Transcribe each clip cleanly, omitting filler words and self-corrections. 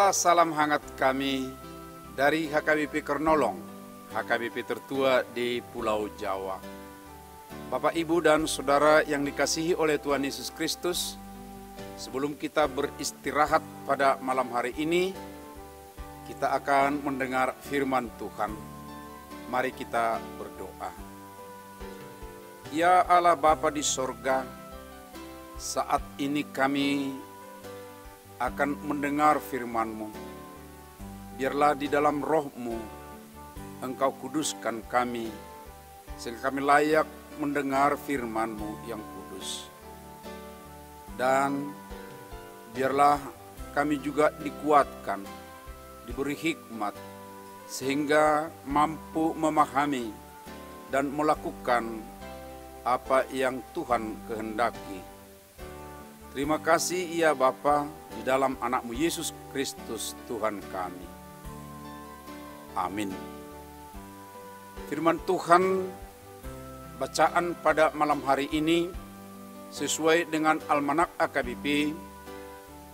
Inilah salam hangat kami dari HKBP Kernolong, HKBP tertua di Pulau Jawa. Bapak, Ibu, dan Saudara yang dikasihi oleh Tuhan Yesus Kristus, sebelum kita beristirahat pada malam hari ini, kita akan mendengar firman Tuhan. Mari kita berdoa. Ya Allah Bapa di sorga, saat ini kami akan mendengar firman-Mu. Biarlah di dalam roh-Mu Engkau kuduskan kami, sehingga kami layak mendengar firman-Mu yang kudus. Dan biarlah kami juga dikuatkan, diberi hikmat, sehingga mampu memahami dan melakukan apa yang Tuhan kehendaki. Terima kasih ya Bapa, di dalam anak-Mu Yesus Kristus Tuhan kami. Amin. Firman Tuhan bacaan pada malam hari ini sesuai dengan Almanak AKBP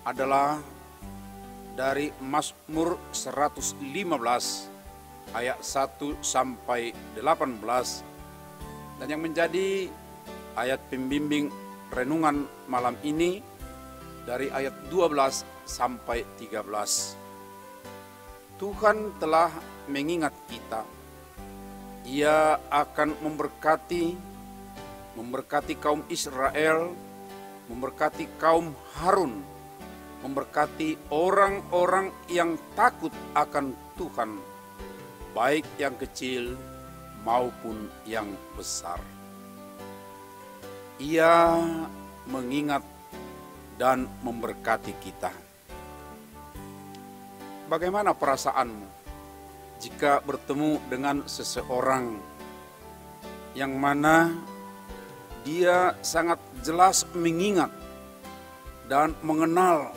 adalah dari Mazmur 115 ayat 1 sampai 18, dan yang menjadi ayat pembimbing renungan malam ini dari ayat 12 sampai 13. Tuhan telah mengingat kita. Ia akan memberkati kaum Israel, memberkati kaum Harun, memberkati orang-orang yang takut akan Tuhan, baik yang kecil maupun yang besar. Ia mengingat dan memberkati kita. Bagaimana perasaanmu jika bertemu dengan seseorang yang mana dia sangat jelas mengingat dan mengenal,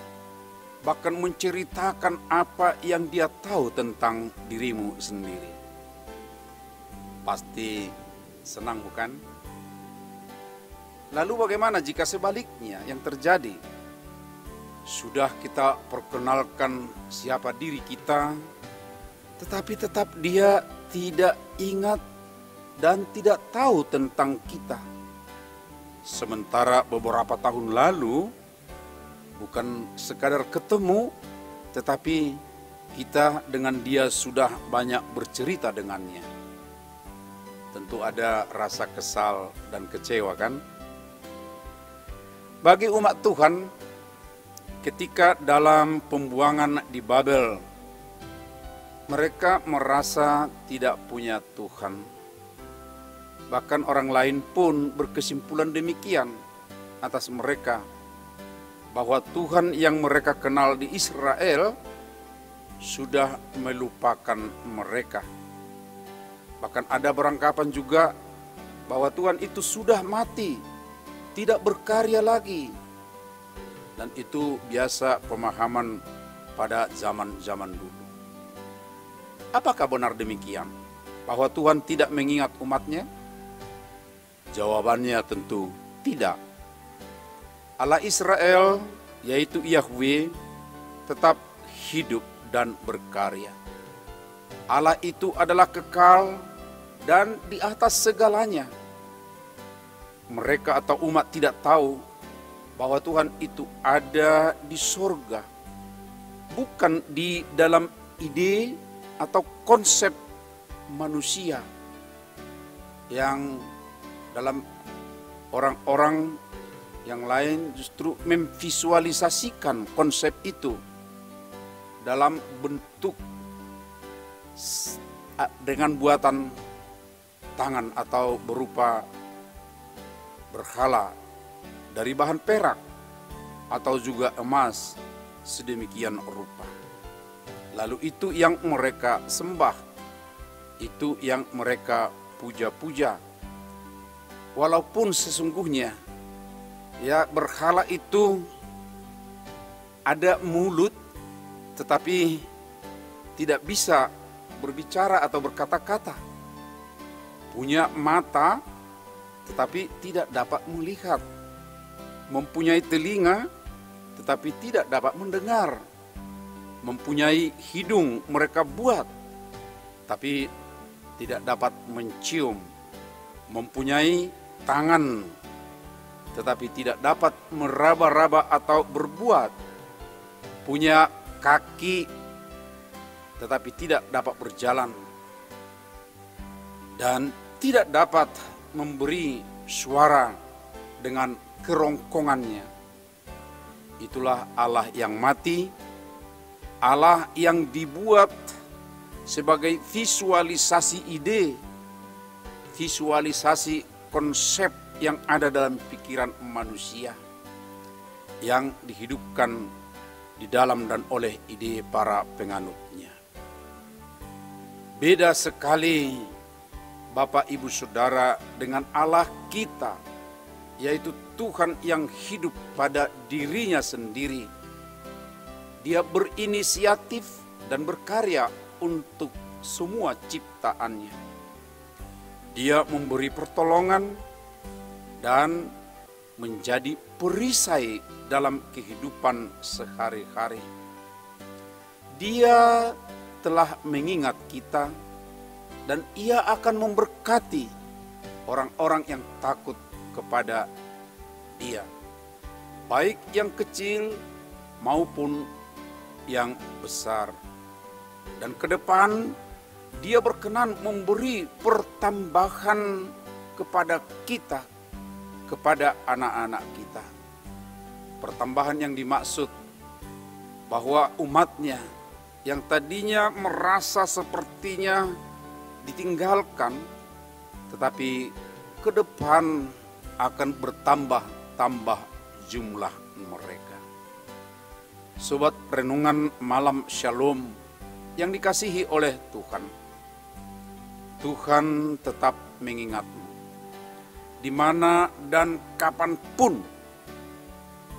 bahkan menceritakan apa yang dia tahu tentang dirimu sendiri? Pasti senang, bukan? Lalu bagaimana jika sebaliknya yang terjadi? Sudah kita perkenalkan siapa diri kita, tetapi tetap dia tidak ingat dan tidak tahu tentang kita. Sementara beberapa tahun lalu, bukan sekadar ketemu, tetapi kita dengan dia sudah banyak bercerita dengannya. Tentu ada rasa kesal dan kecewa, kan? Bagi umat Tuhan, ketika dalam pembuangan di Babel, mereka merasa tidak punya Tuhan. Bahkan orang lain pun berkesimpulan demikian atas mereka, bahwa Tuhan yang mereka kenal di Israel sudah melupakan mereka. Bahkan ada beranggapan juga bahwa Tuhan itu sudah mati, tidak berkarya lagi. Dan itu biasa pemahaman pada zaman-zaman dulu. Apakah benar demikian? Bahwa Tuhan tidak mengingat umatnya? Jawabannya tentu tidak. Allah Israel, yaitu Yahweh, tetap hidup dan berkarya. Allah itu adalah kekal dan di atas segalanya. Mereka atau umat tidak tahu bahwa Tuhan itu ada di sorga, bukan di dalam ide atau konsep manusia yang dalam orang-orang yang lain justru memvisualisasikan konsep itu dalam bentuk dengan buatan tangan atau berupa berhala dari bahan perak atau juga emas sedemikian rupa. Lalu itu yang mereka sembah, itu yang mereka puja-puja. Walaupun sesungguhnya ya berhala itu ada mulut tetapi tidak bisa berbicara atau berkata-kata. Punya mata tetapi tidak dapat melihat, mempunyai telinga tetapi tidak dapat mendengar, mempunyai hidung mereka buat, tapi tidak dapat mencium, mempunyai tangan, tetapi tidak dapat meraba-raba atau berbuat, punya kaki, tetapi tidak dapat berjalan, dan tidak dapat memberi suara dengan kerongkongannya. Itulah Allah yang mati, Allah yang dibuat sebagai visualisasi ide, visualisasi konsep yang ada dalam pikiran manusia, yang dihidupkan di dalam dan oleh ide para penganutnya. Beda sekali Bapak Ibu Saudara dengan Allah kita, yaitu Tuhan yang hidup pada dirinya sendiri. Dia berinisiatif dan berkarya untuk semua ciptaannya. Dia memberi pertolongan dan menjadi perisai dalam kehidupan sehari-hari. Dia telah mengingat kita dan Ia akan memberkati orang-orang yang takut kepada Dia, baik yang kecil maupun yang besar. Dan ke depan Dia berkenan memberi pertambahan kepada kita, kepada anak-anak kita. Pertambahan yang dimaksud bahwa umatnya yang tadinya merasa sepertinya ditinggalkan, tetapi ke depan akan bertambah-tambah jumlah mereka. Sobat renungan malam Shalom yang dikasihi oleh Tuhan, Tuhan tetap mengingatmu di mana dan kapanpun.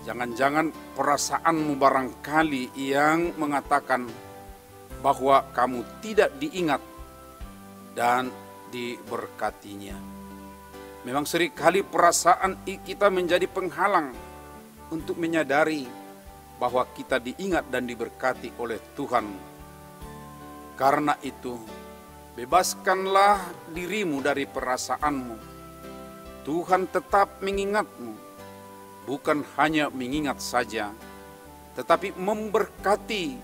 Jangan-jangan perasaanmu barangkali yang mengatakan bahwa kamu tidak diingat dan diberkatinya. Memang seringkali perasaan kita menjadi penghalang untuk menyadari bahwa kita diingat dan diberkati oleh Tuhan. Karena itu, bebaskanlah dirimu dari perasaanmu. Tuhan tetap mengingatmu, bukan hanya mengingat saja, tetapi memberkati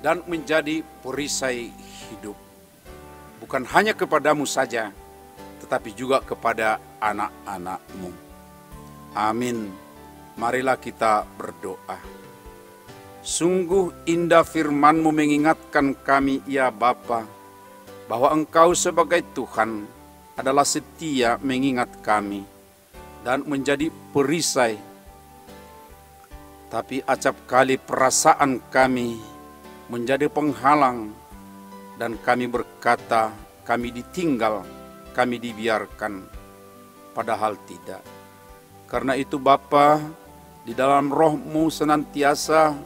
dan menjadi perisai hidup. Bukan hanya kepadamu saja, tetapi juga kepada anak-anakmu. Amin. Marilah kita berdoa. Sungguh indah firman-Mu mengingatkan kami, ya Bapa, bahwa Engkau sebagai Tuhan adalah setia mengingat kami dan menjadi perisai. Tapi acap kali perasaan kami menjadi penghalang dan kami berkata, kami ditinggal, kami dibiarkan, padahal tidak. Karena itu Bapa, di dalam Roh-Mu senantiasa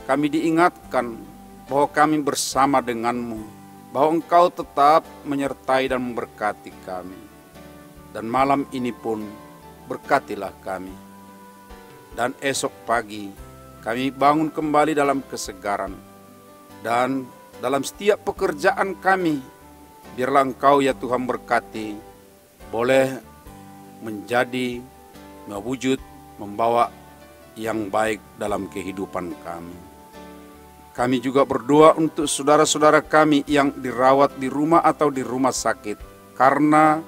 kami diingatkan bahwa kami bersama denganmu, bahwa Engkau tetap menyertai dan memberkati kami. Dan malam ini pun berkatilah kami. Dan esok pagi kami bangun kembali dalam kesegaran. Dan dalam setiap pekerjaan kami, biarlah Engkau ya Tuhan berkati, boleh menjadi mewujud, membawa yang baik dalam kehidupan kami. Kami juga berdoa untuk saudara-saudara kami yang dirawat di rumah atau di rumah sakit, karena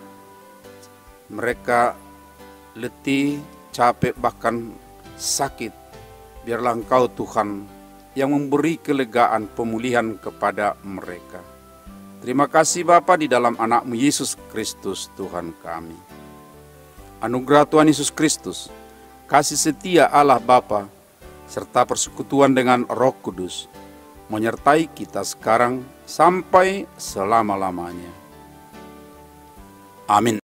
mereka letih, capek, bahkan sakit. Biarlah Engkau Tuhan yang memberi kelegaan pemulihan kepada mereka. Terima kasih Bapa, di dalam anak-Mu Yesus Kristus Tuhan kami. Anugerah Tuhan Yesus Kristus, kasih setia Allah Bapa, serta persekutuan dengan Roh Kudus menyertai kita sekarang sampai selama-lamanya. Amin.